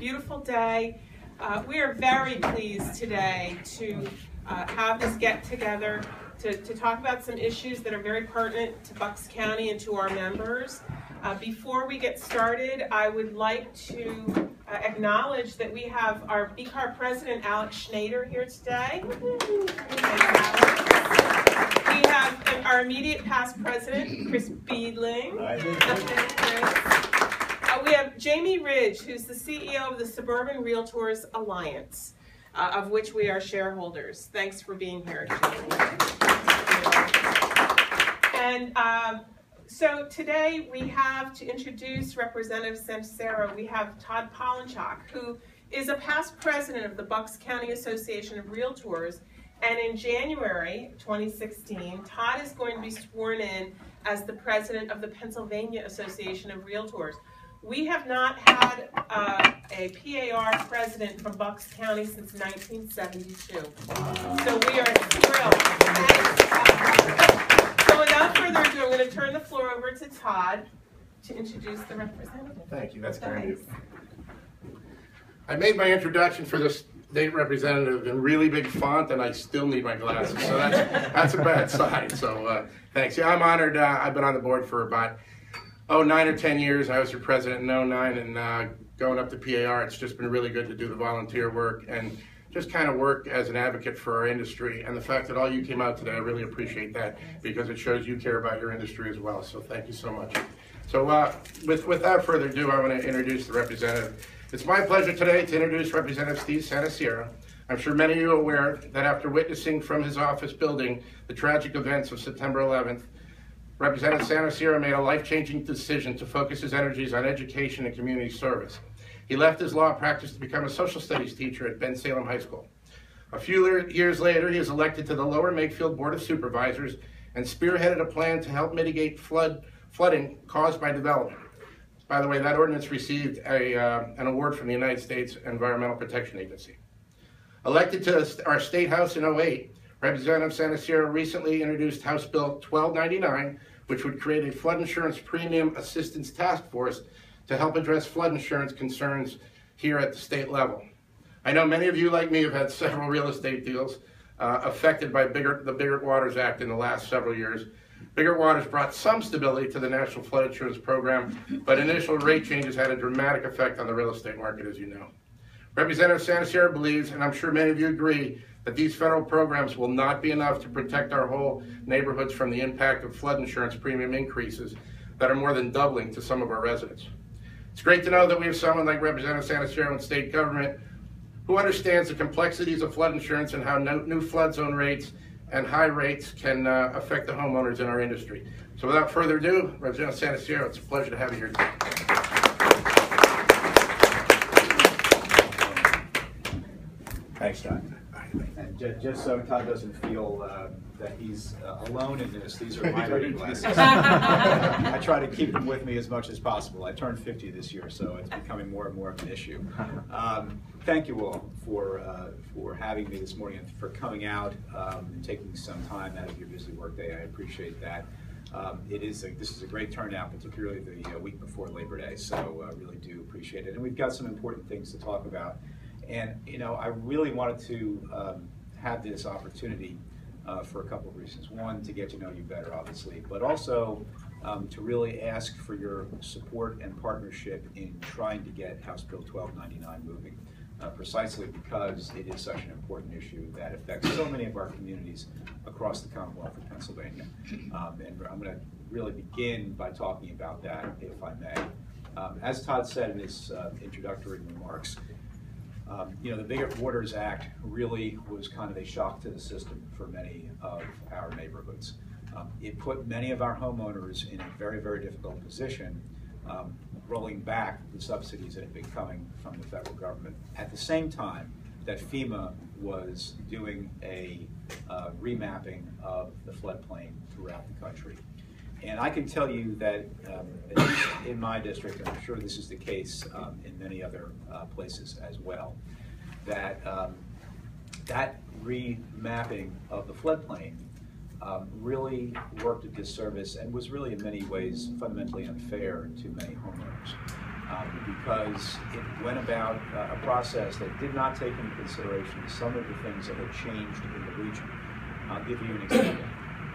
beautiful day. We are very pleased today to have this get-together to talk about some issues that are very pertinent to Bucks County and to our members. Before we get started, I would like to acknowledge that we have our BCAR president, Alex Schneider, here today. We have our immediate past president, Chris Beedling. We have Jamie Ridge, who's the CEO of the Suburban Realtors Alliance, of which we are shareholders. Thanks for being here, Jamie. And so today we have to introduce Representative Santarsiero. We have Todd Polinchak, who is a past president of the Bucks County Association of Realtors. And in January 2016, Todd is going to be sworn in as the president of the Pennsylvania Association of Realtors. We have not had a PAR president from Bucks County since 1972. So we are thrilled. So without further ado, I'm going to turn the floor over to Todd to introduce the representative. Thank you. That's kind of you. I made my introduction for this state representative in really big font, and I still need my glasses, so that's a bad sign. So thanks. Yeah, I'm honored. I've been on the board for about 9 or 10 years. I was your president in 09, and going up to PAR, it's just been really good to do the volunteer work and just kind of work as an advocate for our industry. And the fact that all you came out today, I really appreciate that, because it shows you care about your industry as well. So thank you so much. So without further ado, I want to introduce the representative. It's my pleasure today to introduce Representative Steve Santarsiero. I'm sure many of you are aware that after witnessing from his office building the tragic events of September 11th, Representative Santarsiero made a life-changing decision to focus his energies on education and community service. He left his law practice to become a social studies teacher at Ben Salem High School. A few years later, he was elected to the Lower Makefield Board of Supervisors and spearheaded a plan to help mitigate flooding caused by development. By the way, that ordinance received an award from the United States Environmental Protection Agency. Elected to our State House in 08, Representative Santarsiero recently introduced House Bill 1299, which would create a flood insurance premium assistance task force to help address flood insurance concerns here at the state level. I know many of you, like me, have had several real estate deals affected by the Biggert Waters Act in the last several years. Biggert Waters brought some stability to the National Flood Insurance Program, but initial rate changes had a dramatic effect on the real estate market, as you know. Representative Santarsiero believes, and I'm sure many of you agree, that these federal programs will not be enough to protect our whole neighborhoods from the impact of flood insurance premium increases that are more than doubling to some of our residents. It's great to know that we have someone like Representative Santarsiero in state government who understands the complexities of flood insurance and how new flood zone rates and high rates can affect the homeowners in our industry. So without further ado, Representative Santarsiero, it's a pleasure to have you here today. Thanks, Todd. And just so Todd doesn't feel that he's alone in this, these are my reading glasses. I try to keep them with me as much as possible. I turned 50 this year, so it's becoming more and more of an issue. Thank you all for having me this morning and for coming out and taking some time out of your busy workday. I appreciate that. This is a great turnout, particularly the week before Labor Day, so I really do appreciate it. And we've got some important things to talk about. And, you know, I really wanted to have this opportunity for a couple of reasons. One, to get to know you better, obviously, but also to really ask for your support and partnership in trying to get House Bill 1299 moving, precisely because it is such an important issue that affects so many of our communities across the Commonwealth of Pennsylvania. And I'm going to really begin by talking about that, if I may. As Todd said in his introductory remarks, you know, the Biggert Waters Act really was kind of a shock to the system for many of our neighborhoods. It put many of our homeowners in a very, very difficult position, rolling back the subsidies that had been coming from the federal government. At the same time that FEMA was doing a remapping of the floodplain throughout the country. And I can tell you that, at least in my district, and I'm sure this is the case in many other places as well, that that remapping of the floodplain really worked a disservice and was really in many ways fundamentally unfair to many homeowners. because it went about a process that did not take into consideration some of the things that had changed in the region. I'll give you an example.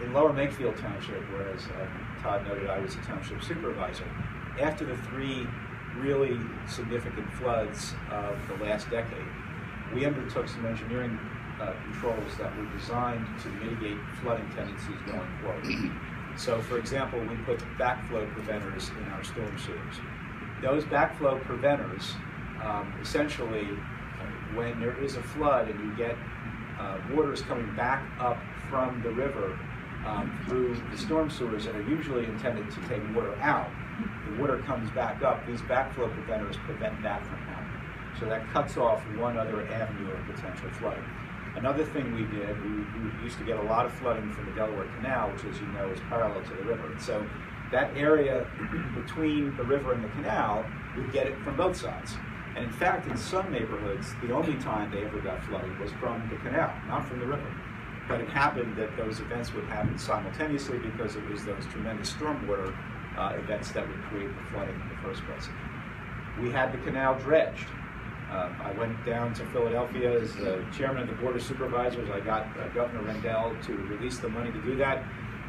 In Lower Makefield Township, whereas Todd noted I was a township supervisor, after the 3 really significant floods of the last decade, we undertook some engineering controls that were designed to mitigate flooding tendencies going forward. So, for example, we put backflow preventers in our storm sewers. Those backflow preventers, essentially, when there is a flood and you get waters coming back up from the river through the storm sewers that are usually intended to take water out, the water comes back up. These backflow preventers prevent that from happening. So that cuts off one other avenue of potential flooding. Another thing we did, we used to get a lot of flooding from the Delaware Canal, which, as you know, is parallel to the river. And so that area between the river and the canal, we'd get it from both sides. And in fact, in some neighborhoods, the only time they ever got flooded was from the canal, not from the river. But it happened that those events would happen simultaneously because it was those tremendous stormwater events that would create the flooding in the first place. We had the canal dredged. I went down to Philadelphia as the chairman of the Board of Supervisors. I got Governor Rendell to release the money to do that.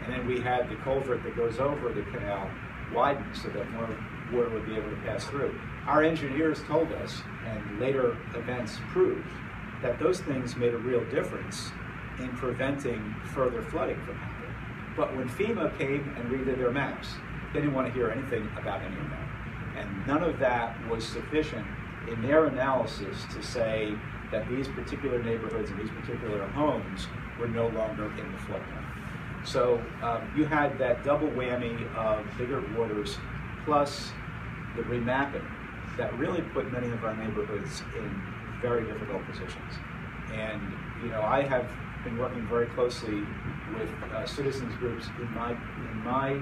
And then we had the culvert that goes over the canal widened so that more water would be able to pass through. Our engineers told us, and later events proved, that those things made a real difference in preventing further flooding from happening. But when FEMA came and redid their maps, they didn't want to hear anything about any of that. And none of that was sufficient in their analysis to say that these particular neighborhoods and these particular homes were no longer in the floodplain. So you had that double whammy of bigger waters plus the remapping that really put many of our neighborhoods in very difficult positions. And I have been working very closely with citizens groups in my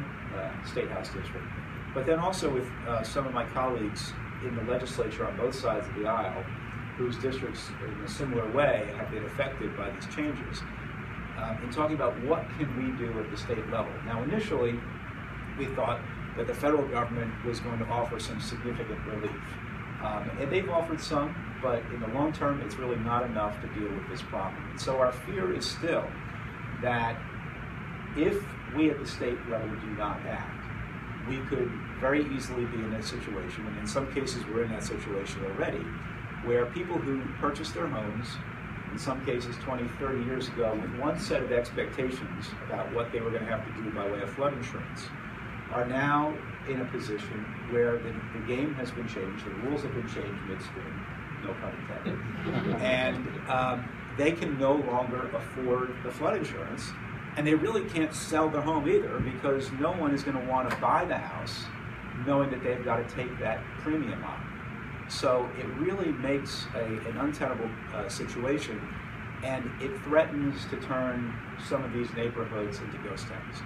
State House district, but then also with some of my colleagues in the legislature on both sides of the aisle, whose districts in a similar way have been affected by these changes, in talking about what can we do at the state level. Now, initially, we thought that the federal government was going to offer some significant relief. And they've offered some, but in the long term, it's really not enough to deal with this problem. And so our fear is still that if we at the state level do not act, we could very easily be in that situation, and in some cases we're in that situation already, where people who purchased their homes, in some cases 20, 30 years ago, with one set of expectations about what they were going to have to do by way of flood insurance, are now in a position where the game has been changed, the rules have been changed midstream, no pun intended, and they can no longer afford the flood insurance, and they really can't sell their home either because no one is going to want to buy the house knowing that they've got to take that premium on. So it really makes an untenable situation, and it threatens to turn some of these neighborhoods into ghost towns.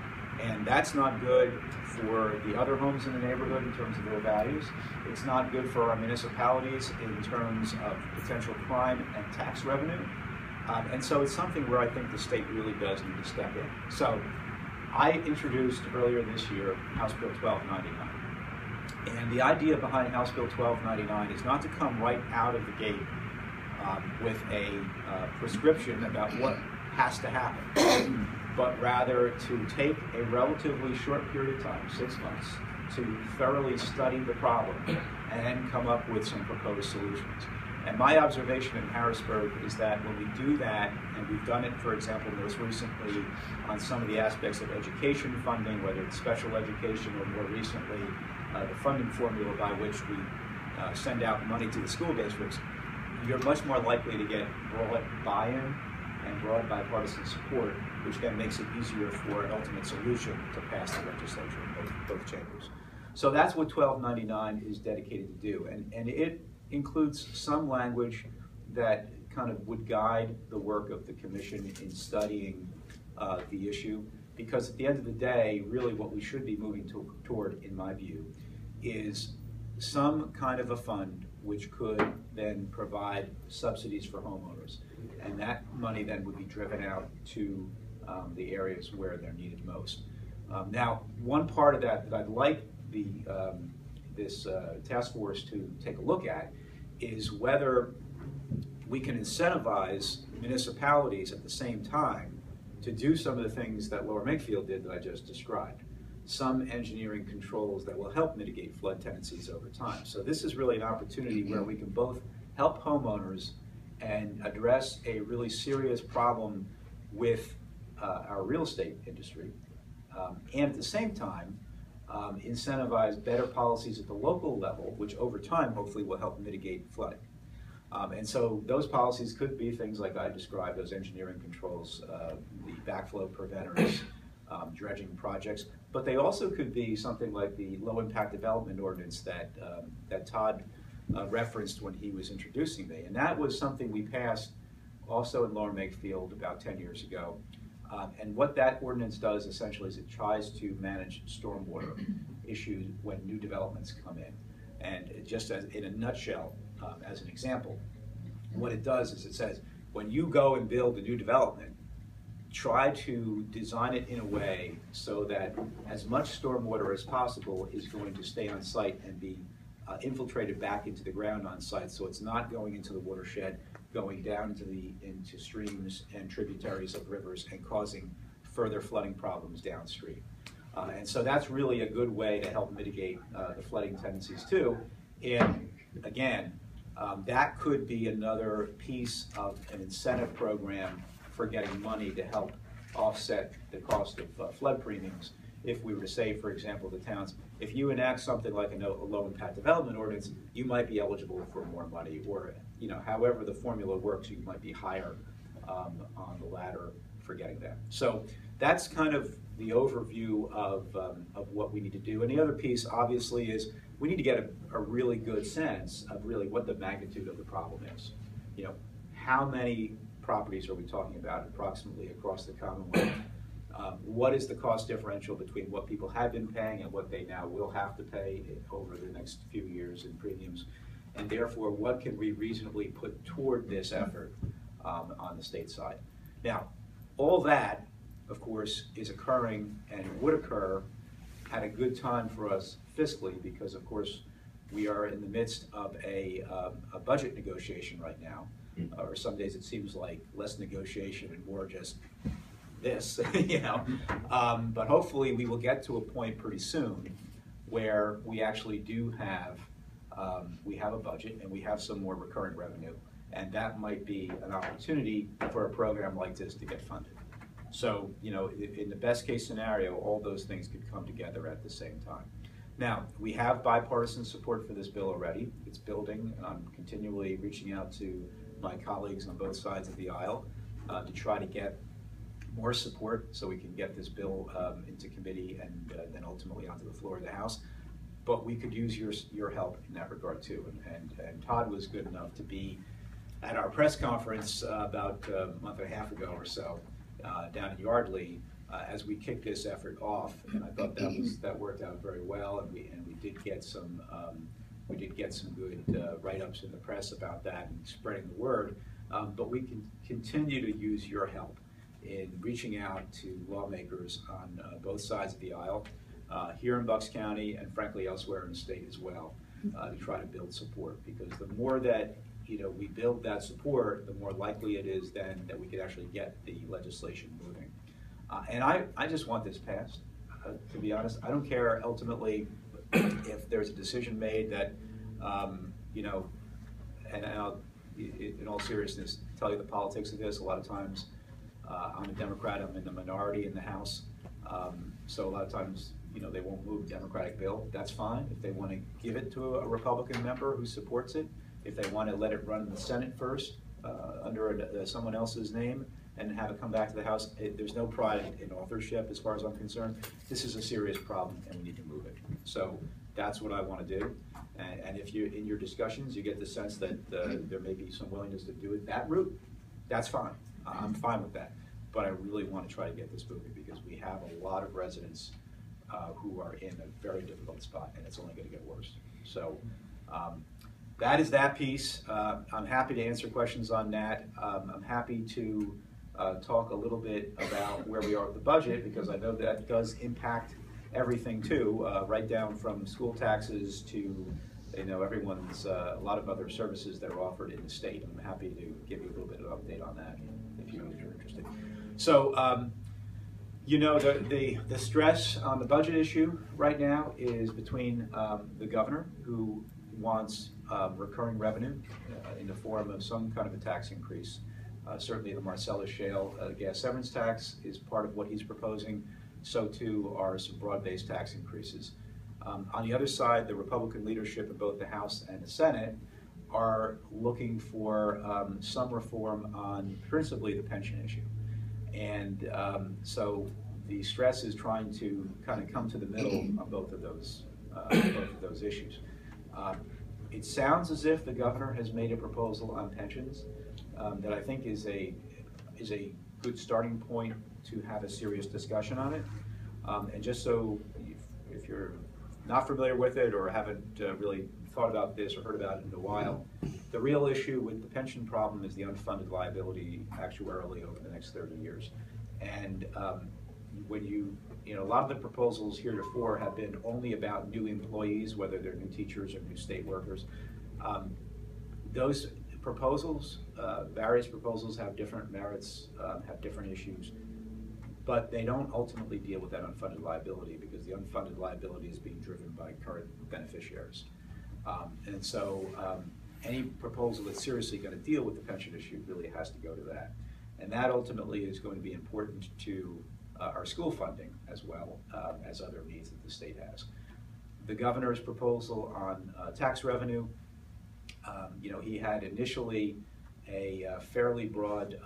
And that's not good for the other homes in the neighborhood in terms of their values. It's not good for our municipalities in terms of potential crime and tax revenue. And so it's something where I think the state really does need to step in. So I introduced earlier this year House Bill 1299. And the idea behind House Bill 1299 is not to come right out of the gate with a prescription about what has to happen, but rather to take a relatively short period of time, 6 months, to thoroughly study the problem and then come up with some proposed solutions. And my observation in Harrisburg is that when we do that, and we've done it, for example, most recently on some of the aspects of education funding, whether it's special education or more recently the funding formula by which we send out money to the school districts, you're much more likely to get broad buy-in and broad bipartisan support, which then makes it easier for an ultimate solution to pass the legislature in both chambers. So that's what 1299 is dedicated to do. And it includes some language that kind of would guide the work of the commission in studying the issue, because at the end of the day, really what we should be moving toward, in my view, is some kind of a fund which could then provide subsidies for homeowners. And that money then would be driven out to the areas where they're needed most. Now, one part of that I'd like the this task force to take a look at is whether we can incentivize municipalities at the same time to do some of the things that Lower Makefield did that I just described. Some engineering controls that will help mitigate flood tendencies over time. So this is really an opportunity where we can both help homeowners and address a really serious problem with our real estate industry, and at the same time incentivize better policies at the local level, which over time hopefully will help mitigate flooding. And so those policies could be things like I described, those engineering controls, the backflow preventers, dredging projects, but they also could be something like the low impact development ordinance that, that Todd referenced when he was introducing me. And that was something we passed also in Lower Makefield about 10 years ago. And what that ordinance does essentially is it tries to manage stormwater issues when new developments come in. And it just as in a nutshell, as an example, what it does is it says, when you go and build a new development, try to design it in a way so that as much stormwater as possible is going to stay on site and be infiltrated back into the ground on site, so it's not going into the watershed, going down into streams and tributaries of rivers and causing further flooding problems downstream. And so that's really a good way to help mitigate the flooding tendencies too. And again, that could be another piece of an incentive program for getting money to help offset the cost of flood premiums. If we were to say, for example, the towns, if you enact something like a low impact development ordinance, you might be eligible for more money, or however the formula works, you might be higher on the ladder for getting that. So that's kind of the overview of what we need to do. And the other piece, obviously, is we need to get a really good sense of really what the magnitude of the problem is. How many properties are we talking about approximately across the Commonwealth? What is the cost differential between what people have been paying and what they now will have to pay over the next few years in premiums? And therefore, what can we reasonably put toward this effort on the state side? Now, all that, of course, is occurring and would occur at a good time for us fiscally, because, of course, we are in the midst of a budget negotiation right now. Or some days it seems like less negotiation and more just this, but hopefully we will get to a point pretty soon where we actually do have we have a budget and we have some more recurring revenue, and that might be an opportunity for a program like this to get funded. So, in the best case scenario, all those things could come together at the same time. Now, we have bipartisan support for this bill already. It's building, and I'm continually reaching out to my colleagues on both sides of the aisle to try to get more support so we can get this bill into committee and then ultimately onto the floor of the House. But we could use your help in that regard too. And Todd was good enough to be at our press conference about a month and a half ago or so down in Yardley as we kicked this effort off. And I thought that worked out very well. And we did get some good write-ups in the press about that and spreading the word. But we can continue to use your help in reaching out to lawmakers on both sides of the aisle, here in Bucks County and frankly elsewhere in the state as well, to try to build support. Because the more that we build that support, the more likely it is then that we could actually get the legislation moving. And I just want this passed, to be honest. I don't care ultimately if there's a decision made that, and I'll, in all seriousness, tell you the politics of this. A lot of times, I'm a Democrat. I'm in the minority in the House, so a lot of times, they won't move a Democratic bill. That's fine. If they want to give it to a Republican member who supports it, if they want to let it run in the Senate first under someone else's name and have it come back to the House, there's no pride in authorship as far as I'm concerned. This is a serious problem and we need to move it. So that's what I want to do. And if you, in your discussions, you get the sense that there may be some willingness to do it that route, that's fine. I'm fine with that. But I really want to try to get this moving because we have a lot of residents who are in a very difficult spot, and it's only going to get worse. So that is that piece. I'm happy to answer questions on that. I'm happy to talk a little bit about where we are with the budget, because I know that does impact everything too, right down from school taxes to everyone's a lot of other services that are offered in the state. I'm happy to give you a little bit of an update on that if you're interested. So, the stress on the budget issue right now is between the governor, who wants recurring revenue in the form of some kind of a tax increase. Certainly the Marcellus Shale gas severance tax is part of what he's proposing. So too are some broad-based tax increases. On the other side, the Republican leadership in both the House and the Senate are looking for some reform on principally the pension issue. And so the stress is trying to kind of come to the middle on both of those issues. It sounds as if the governor has made a proposal on pensions that I think is a good starting point to have a serious discussion on it. And just so if you're not familiar with it or haven't really thought about this or heard about it in a while, the real issue with the pension problem is the unfunded liability actuarially over the next 30 years. And when a lot of the proposals heretofore have been only about new employees, whether they're new teachers or new state workers. Those proposals, various proposals have different merits, have different issues, but they don't ultimately deal with that unfunded liability because the unfunded liability is being driven by current beneficiaries. And so any proposal that's seriously going to deal with the pension issue really has to go to that. And that ultimately is going to be important to our school funding as well as other needs that the state has. The governor's proposal on tax revenue, he had initially a fairly broad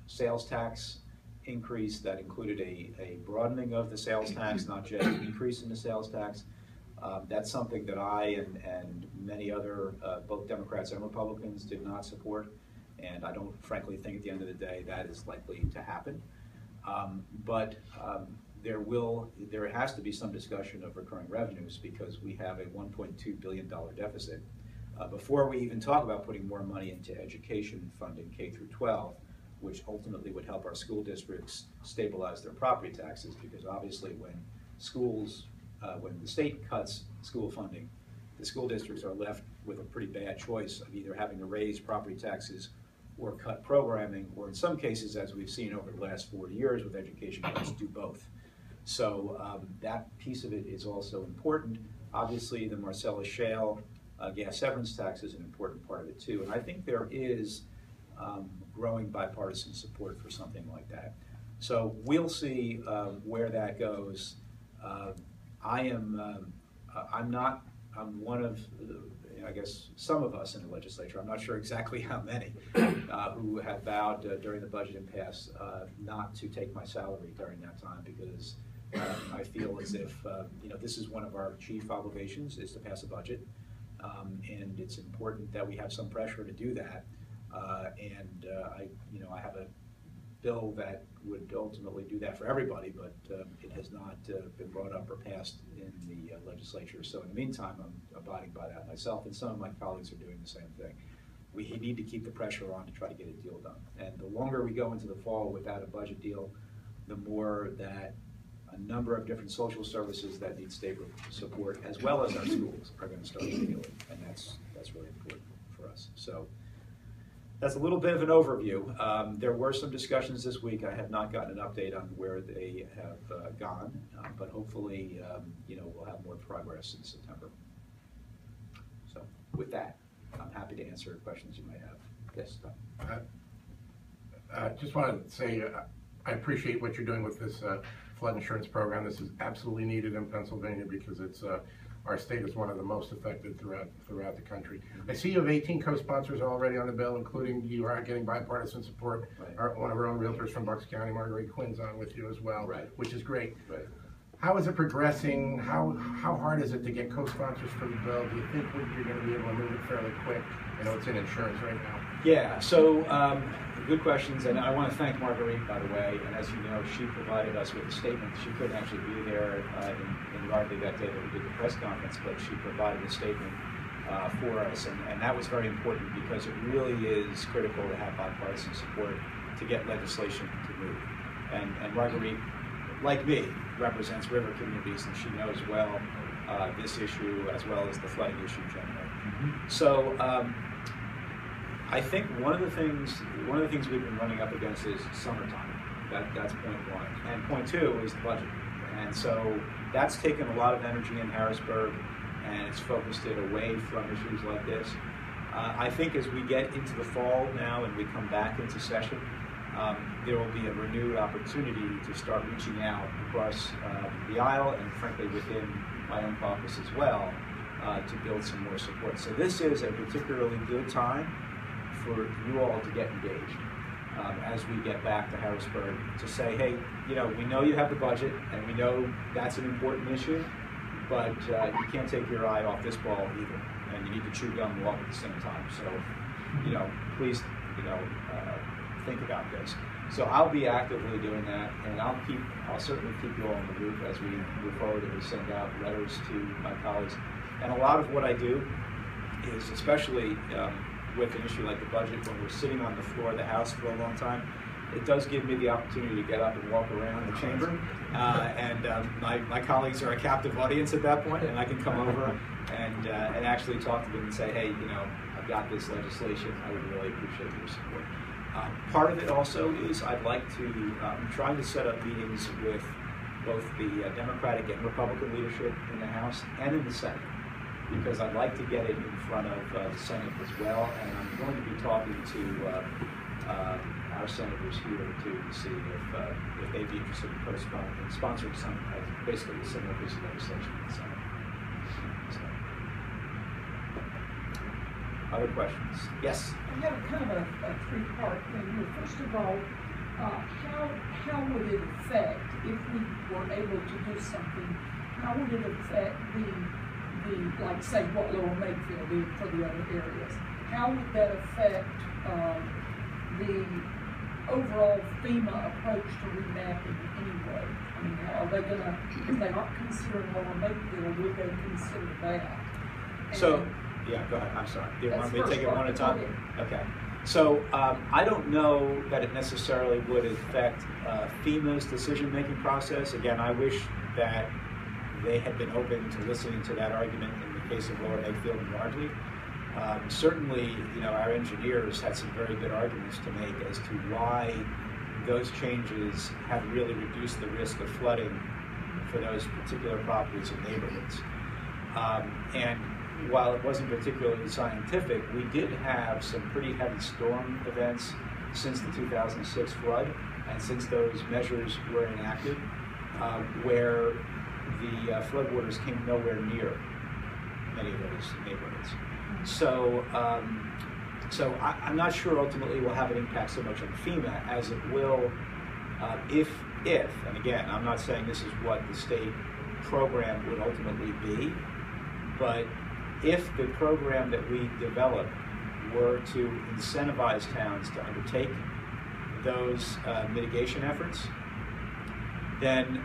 sales tax increase that included a broadening of the sales tax, not just an increase in the sales tax. That's something that I and many other, both Democrats and Republicans, did not support. And I don't frankly think at the end of the day that is likely to happen. But there has to be some discussion of recurring revenues because we have a $1.2 billion deficit. Before we even talk about putting more money into education funding K through 12, which ultimately would help our school districts stabilize their property taxes, because obviously when the state cuts school funding, the school districts are left with a pretty bad choice of either having to raise property taxes or cut programming, or in some cases, as we've seen over the last 40 years with education cuts, do both. So that piece of it is also important. Obviously, the Marcellus Shale gas severance tax is an important part of it too, and I think there is growing bipartisan support for something like that. So we'll see where that goes. I'm one of, I guess, some of us in the legislature, I'm not sure exactly how many, who have vowed during the budget impasse not to take my salary during that time because I feel as if, this is one of our chief obligations is to pass a budget. And it's important that we have some pressure to do that. I have a bill that would ultimately do that for everybody, but it has not been brought up or passed in the legislature. So in the meantime, I'm abiding by that myself, and some of my colleagues are doing the same thing. We need to keep the pressure on to try to get a deal done. And the longer we go into the fall without a budget deal, the more that a number of different social services that need state support, as well as our schools, are going to start to feel it, and that's really important for us. So that's a little bit of an overview. There were some discussions this week. I have not gotten an update on where they have gone, but hopefully, we'll have more progress in September. So with that, I'm happy to answer questions you might have. Yes, Tom. I just want to say I appreciate what you're doing with this flood insurance program. This is absolutely needed in Pennsylvania because it's our state is one of the most affected throughout the country. I see you have 18 co-sponsors already on the bill, including you are getting bipartisan support. Right. One of our own realtors from Bucks County, Marguerite Quinn's on with you as well, right, which is great. Right. How is it progressing? How hard is it to get co-sponsors for the bill? Do you think you're going to be able to move it fairly quick? I know it's in insurance right now. Yeah, so good questions, and I want to thank Marguerite, by the way, and as you know, she provided us with a statement. She couldn't actually be there in Yardley that day that we did the press conference, but she provided a statement for us, and that was very important because it really is critical to have bipartisan support to get legislation to move. And Marguerite like me, represents river communities, and she knows well this issue as well as the flooding issue generally. So I think one of the things we've been running up against is summertime. That's point one, and point two is the budget. And so that's taken a lot of energy in Harrisburg, and it's focused it away from issues like this. I think as we get into the fall now and we come back into session, there will be a renewed opportunity to start reaching out across the aisle and frankly within my own caucus as well to build some more support. So this is a particularly good time for you all to get engaged as we get back to Harrisburg to say, hey, you know, we know you have the budget and we know that's an important issue, but you can't take your eye off this ball either, and you need to chew gum and walk at the same time. So, you know, please, you know, think about this. So I'll be actively doing that, and I'll certainly keep you all in the loop as we move forward and we send out letters to my colleagues. And a lot of what I do is, especially with an issue like the budget, when we're sitting on the floor of the House for a long time, it does give me the opportunity to get up and walk around the chamber, and my colleagues are a captive audience at that point, and I can come over and actually talk to them and say, hey, you know, I've got this legislation, I would really appreciate your support. Part of it also is I'd like to, I'm trying to set up meetings with both the Democratic and Republican leadership in the House and in the Senate, because I'd like to get it in front of the Senate as well, and I'm going to be talking to our senators here too to see if they'd be interested in sponsoring some, basically a similar piece of legislation in the Senate. So. Other questions? Yes? I have kind of a three-part thing here. First of all, how would it affect, if we were able to do something, how would it affect the like say what Lower Makefield did for the other areas? How would that affect the overall FEMA approach to remapping anyway? I mean, are they gonna, if they aren't considering Lower Makefield, would they consider that? And so, yeah, go ahead. I'm sorry. Do you want me to take it one at a time? Okay. So I don't know that it necessarily would affect FEMA's decision-making process. Again, I wish that they had been open to listening to that argument in the case of Lower Makefield and Yardley. Certainly, you know, our engineers had some very good arguments to make as to why those changes have really reduced the risk of flooding for those particular properties and neighborhoods. And while it wasn't particularly scientific, we did have some pretty heavy storm events since the 2006 flood and since those measures were enacted, where the floodwaters came nowhere near many of those neighborhoods. So, I'm not sure ultimately it will have an impact so much on FEMA as it will if, and again, I'm not saying this is what the state program would ultimately be, but if the program that we develop were to incentivize towns to undertake those mitigation efforts, then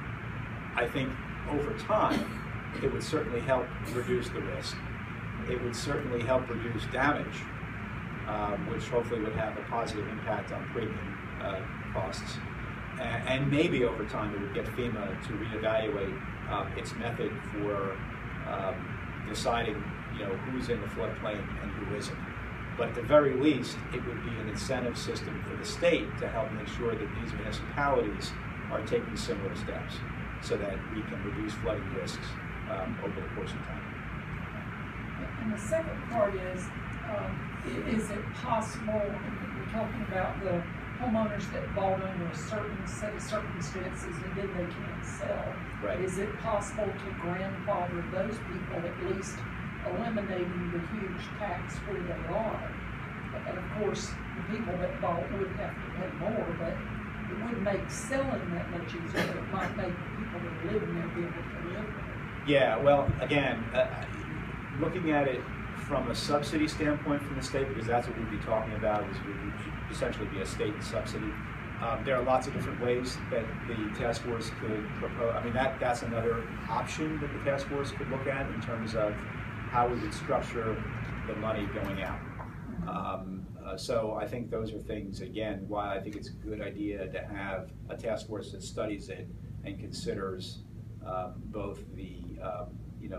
I think over time it would certainly help reduce the risk. It would certainly help reduce damage, which hopefully would have a positive impact on premium costs. And maybe over time it would get FEMA to reevaluate its method for deciding, you know, who's in the floodplain and who isn't. But at the very least, it would be an incentive system for the state to help make sure that these municipalities are taking similar steps so that we can reduce flooding risks over the course of time. And the second part is it possible, we're talking about the homeowners that bought under a certain set of circumstances and then they can't sell. Right. Is it possible to grandfather those people, at least eliminating the huge tax where they are? And of course, the people that bought would have to pay more, but it would make selling that much easier. It might make the people that are living there be able to live there. Yeah, well, again, looking at it from a subsidy standpoint from the state, because that's what we'd be talking about, is we would essentially be a state subsidy. There are lots of different ways that the task force could propose. I mean, that's another option that the task force could look at in terms of how we would structure the money going out. So I think those are things, again, why I think it's a good idea to have a task force that studies it and considers both the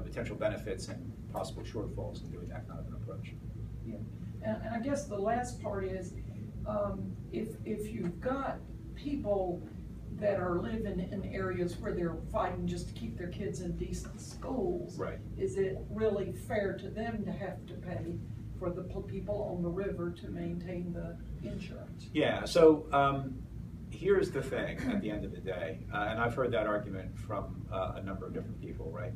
potential benefits and possible shortfalls in doing that kind of an approach. Yeah, and I guess the last part is, if you've got people that are living in areas where they're fighting just to keep their kids in decent schools, right, is it really fair to them to have to pay for the people on the river to maintain the insurance? Yeah, so here's the thing at the end of the day, and I've heard that argument from a number of different people, right?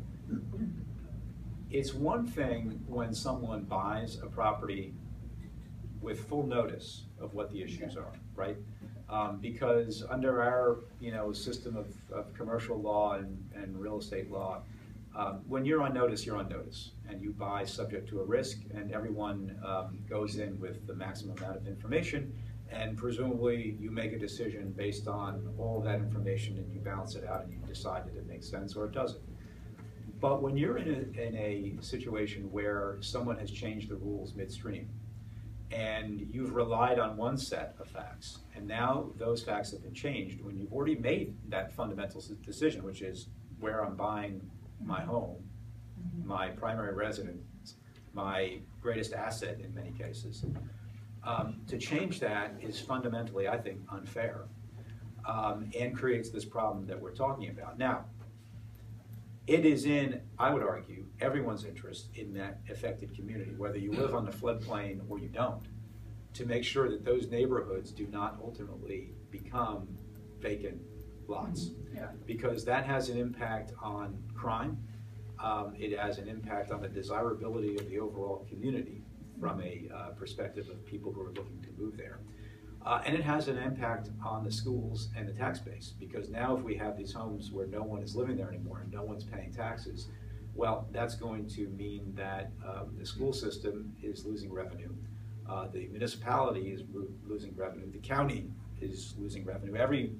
It's one thing when someone buys a property with full notice of what the issues are, right? Because under our system of commercial law and real estate law, when you're on notice, and you buy subject to a risk, and everyone goes in with the maximum amount of information, and presumably you make a decision based on all that information, and you balance it out and you decide that it makes sense or it doesn't. But when you're in a situation where someone has changed the rules midstream, and you've relied on one set of facts, and now those facts have been changed, when you've already made that fundamental decision, which is where I'm buying my home, my primary residence, my greatest asset in many cases, to change that is fundamentally, I think, unfair, and creates this problem that we're talking about. Now, it is in, I would argue, everyone's interest in that affected community, whether you live on the floodplain or you don't, to make sure that those neighborhoods do not ultimately become vacant lots. Yeah. Because that has an impact on crime, it has an impact on the desirability of the overall community from a perspective of people who are looking to move there. And it has an impact on the schools and the tax base, because now if we have these homes where no one is living there anymore and no one's paying taxes, well, that's going to mean that the school system is losing revenue, the municipality is losing revenue, the county is losing revenue. Every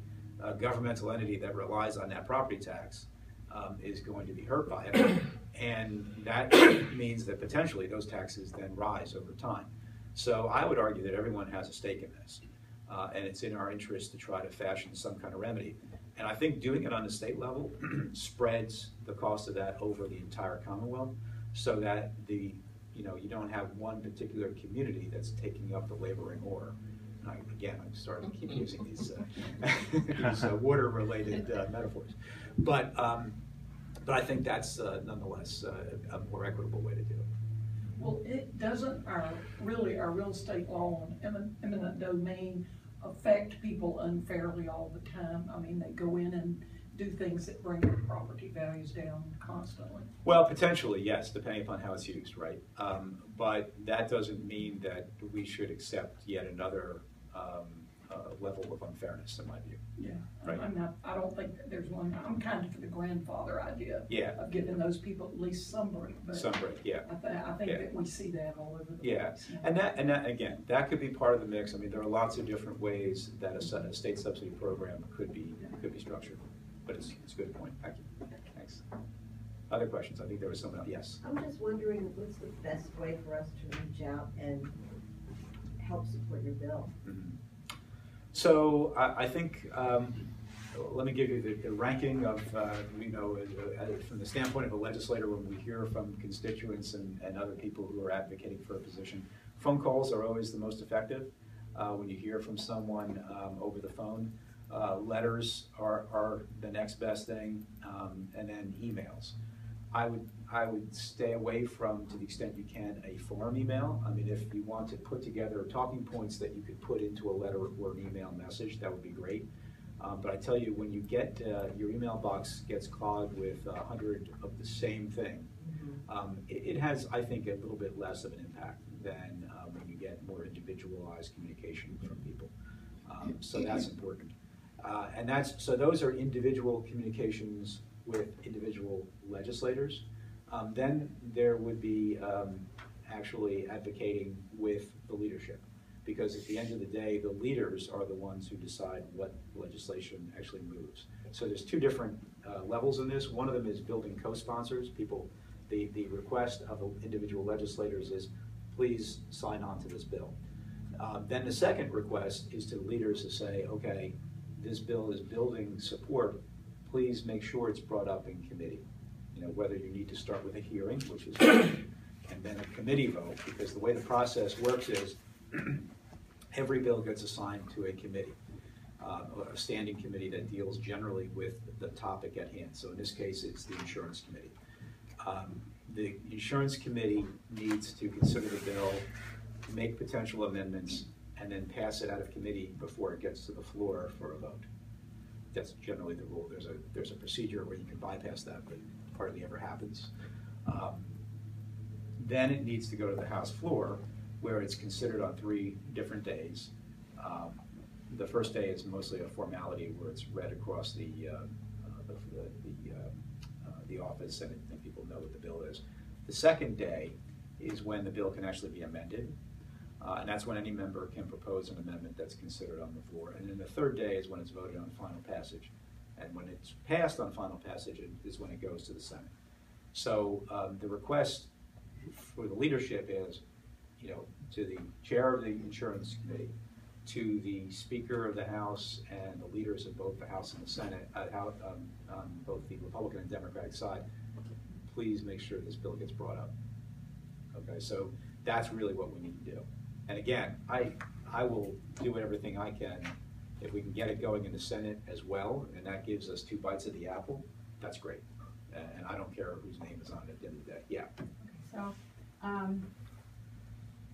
governmental entity that relies on that property tax is going to be hurt by it, and that means that potentially those taxes then rise over time. So I would argue that everyone has a stake in this, and it's in our interest to try to fashion some kind of remedy. And I think doing it on the state level spreads the cost of that over the entire Commonwealth, so that you don't have one particular community that's taking up the laboring oar. Again, I'm starting to keep using these, these water-related metaphors, but I think that's nonetheless a more equitable way to do it. Well, it doesn't our real estate law on eminent domain affect people unfairly all the time? I mean, they go in and do things that bring their property values down constantly. Well, potentially, yes, depending upon how it's used, right? But that doesn't mean that we should accept yet another level of unfairness, in my view. Yeah, right. I don't think that there's one. I'm kind of for the grandfather idea. Yeah. Of giving those people at least some break. But some break, yeah. I think that we see that all over the place. Yeah, and that again, that could be part of the mix. I mean, there are lots of different ways that a state subsidy program could be structured. But it's a good point. Thank you. Thanks. Other questions? I think there was someone else. Yes. I'm just wondering, what's the best way for us to reach out and help support your bill? Mm-hmm. So I think, let me give you the ranking of, from the standpoint of a legislator, when we hear from constituents and other people who are advocating for a position, phone calls are always the most effective. When you hear from someone over the phone, letters are the next best thing, and then emails. I would stay away from, to the extent you can, a form email. I mean, if you want to put together talking points that you could put into a letter or an email message, that would be great. But I tell you, when you get your email box gets clogged with 100 of the same thing, it has, I think, a little bit less of an impact than when you get more individualized communication from people. So that's important. So those are individual communications with individual legislators. Then there would be actually advocating with the leadership, because at the end of the day, the leaders are the ones who decide what legislation actually moves. So there's two different levels in this. One of them is building co-sponsors. The request of individual legislators is, please sign on to this bill. Then the second request is to leaders to say, okay, this bill is building support, please make sure it's brought up in committee. You know, whether you need to start with a hearing, which is and then a committee vote, because the way the process works is every bill gets assigned to a committee, a standing committee that deals generally with the topic at hand. So in this case, it's the insurance committee. The insurance committee needs to consider the bill, make potential amendments, and then pass it out of committee before it gets to the floor for a vote. That's generally the rule. There's a procedure where you can bypass that, but it hardly ever happens. Then it needs to go to the House floor, where it's considered on 3 different days. The first day is mostly a formality where it's read across the office and people know what the bill is. The second day is when the bill can actually be amended, and that's when any member can propose an amendment that's considered on the floor. And then the third day is when it's voted on final passage, and when it's passed on final passage is when it goes to the Senate. So the request for the leadership is, you know, to the chair of the insurance committee, to the Speaker of the House and the leaders of both the House and the Senate, both the Republican and Democratic side, please make sure this bill gets brought up. Okay, so that's really what we need to do. And again, I will do everything I can. If we can get it going in the Senate as well, and that gives us 2 bites of the apple, that's great. And I don't care whose name is on it at the end of the day. Yeah. So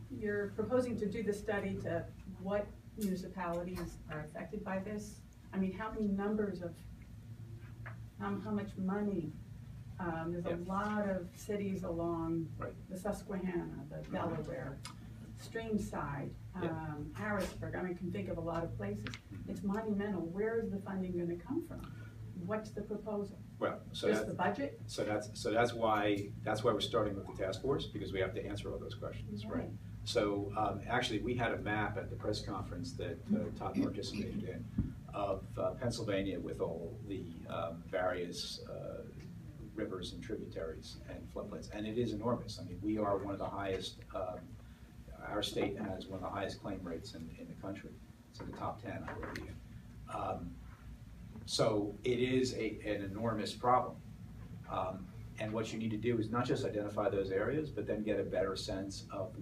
you're proposing to do the study to what municipalities are affected by this? I mean, how many numbers of, how much money? There's a lot of cities along the Susquehanna, the Delaware, Streamside, Harrisburg. I mean, I can think of a lot of places. It's monumental. Where is the funding going to come from? What's the proposal? Well, so just the budget. So that's why we're starting with the task force, because we have to answer all those questions, right? So actually, we had a map at the press conference that Todd participated in of Pennsylvania with all the various rivers and tributaries and floodplains, and it is enormous. I mean, we are one of the highest. Our state has one of the highest claim rates in the country. It's in the top 10, I believe. So it is an enormous problem. And what you need to do is not just identify those areas, but then get a better sense of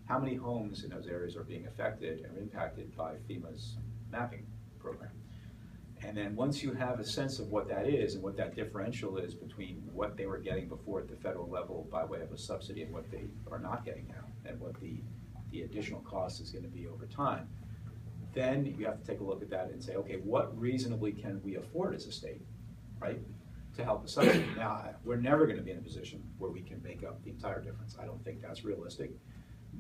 how many homes in those areas are being affected or impacted by FEMA's mapping program. And then once you have a sense of what that is and what that differential is between what they were getting before at the federal level by way of a subsidy and what they are not getting now, and what the additional cost is going to be over time, then you have to take a look at that and say, okay, what reasonably can we afford as a state, right, to help the subsidy? Now, we're never going to be in a position where we can make up the entire difference. I don't think that's realistic.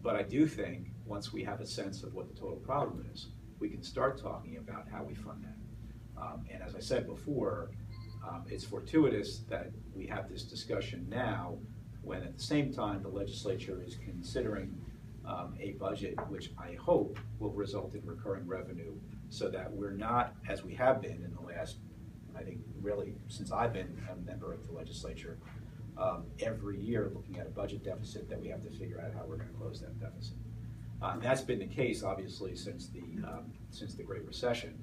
But I do think once we have a sense of what the total problem is, we can start talking about how we fund that. And as I said before, it's fortuitous that we have this discussion now when at the same time the legislature is considering a budget which I hope will result in recurring revenue, so that we're not, as we have been in the last, I think really since I've been a member of the legislature, every year looking at a budget deficit that we have to figure out how we're going to close that deficit. And that's been the case obviously since the Great Recession,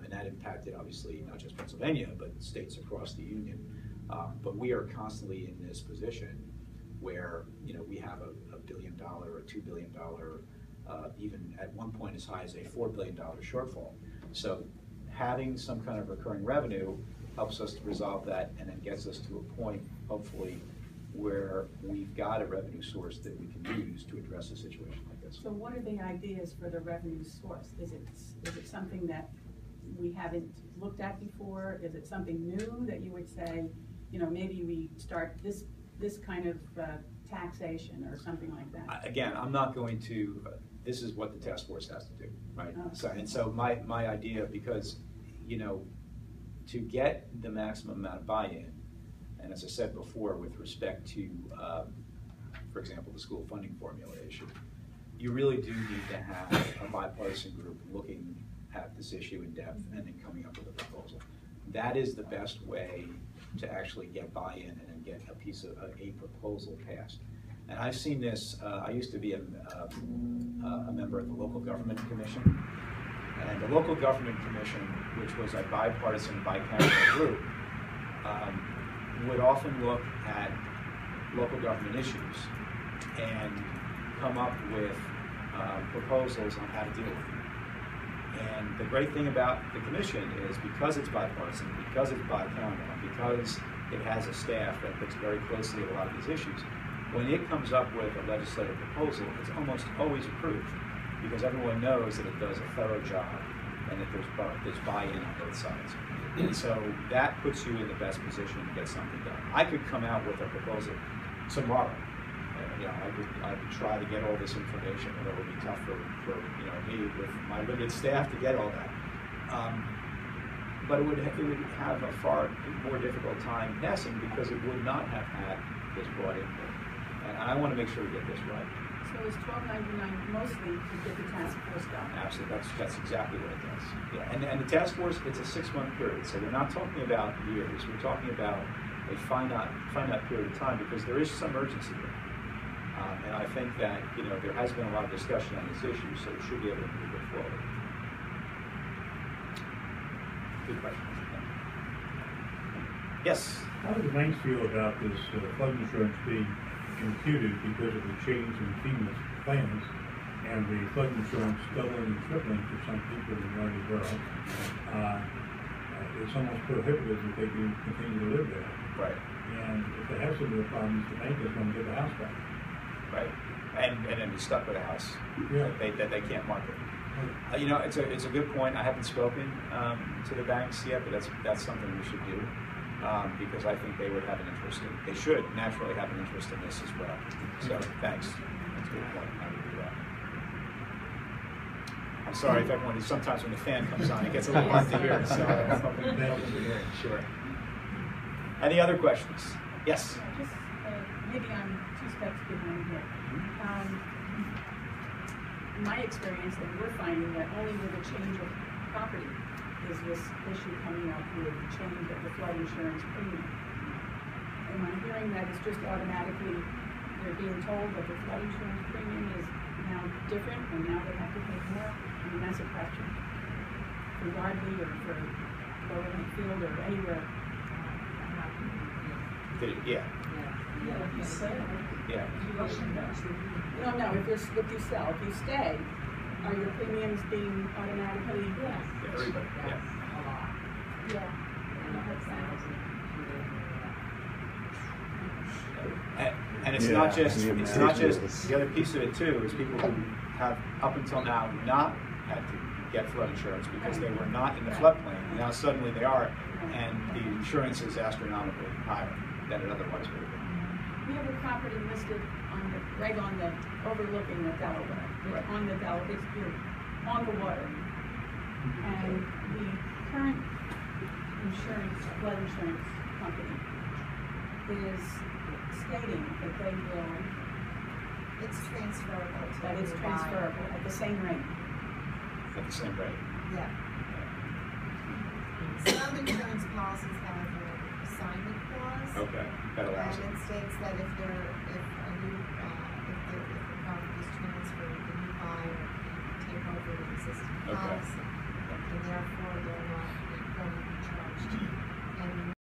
and that impacted obviously not just Pennsylvania but states across the union. But we are constantly in this position where, you know, we have a $1 billion or $2 billion, even at one point as high as a $4 billion shortfall. So having some kind of recurring revenue helps us to resolve that, and then gets us to a point, hopefully, where we've got a revenue source that we can use to address a situation like this. So what are the ideas for the revenue source? Is it something that we haven't looked at before? Is it something new that you would say, you know, maybe we start this kind of taxation or something like that? Again, I'm not going to, this is what the task force has to do, right? Okay. So my idea, because, you know, to get the maximum amount of buy-in, and as I said before, with respect to, for example, the school funding formula issue, you really do need to have a bipartisan group looking at this issue in depth and then coming up with a proposal. That is the best way to actually get buy-in and then get a proposal passed. And I've seen this. I used to be a member of the local government commission, And the local government commission, which was a bipartisan, bicameral group, would often look at local government issues and come up with proposals on how to deal with them. And the great thing about the commission is because it's bipartisan, because it's bicameral, because it has a staff that looks very closely at a lot of these issues, when it comes up with a legislative proposal, it's almost always approved because everyone knows that it does a thorough job and that there's buy-in on both sides. And so that puts you in the best position to get something done. I could come out with a proposal tomorrow. I could try to get all this information, and it would be tough for me with my limited staff to get all that. But it would have a far more difficult time passing because it would not have had this broad input. And I want to make sure we get this right. So is $12.99 mostly to get the task force done? Absolutely, that's exactly what it does. Yeah, and the task force, it's a 6-month period, so we're not talking about years. We're talking about a finite period of time because there is some urgency there. And I think that there has been a lot of discussion on this issue, so we should be able to move it forward. Good question. Yes. How do the banks feel about this flood insurance being imputed because of the change in FEMA's plans and the flood insurance doubling and tripling for some people in Marty Borough? It's almost prohibitive that they do continue to live there. Right. And if they have some real problems, the bank is going to get the house back. Right. And then be stuck with a house that they can't market. It's a good point. I haven't spoken to the banks yet, but that's something we should do because I think they would have an interest in. They should naturally have an interest in this as well. So thanks. That's a good point. I would do that. I'm sorry if everyone. Sometimes when the fan comes on, it gets a little hard to hear. So I'm hoping that helps you hear. Sure. Any other questions? Yes. Just maybe I'm 2 steps behind here. In my experience, that we're finding that only with a change of property is this issue coming up with the change of the flood insurance premium. Am I hearing that it's just automatically they're being told that the flood insurance premium is now different and now they have to pay more? I mean, that's a question. For Yardley or for Lower Field or anywhere. Yeah. No, if you sell, if you stay, are your premiums being automatically? Yes. Everybody. Yeah. And it's not just the other piece of it too is people who have up until now not had to get flood insurance because they were not in the floodplain. Now suddenly they are, and the insurance is astronomically higher than it otherwise would have been. We have a property listed right on the overlooking the Delaware. It's on the Delaware. It's here on the water, and the current flood insurance company is stating that they will. It's transferable. That it's transferable at the same rate. At the same rate. Yeah. Some insurance policies have an assignment clause. Okay, that allows it. And it states that if a new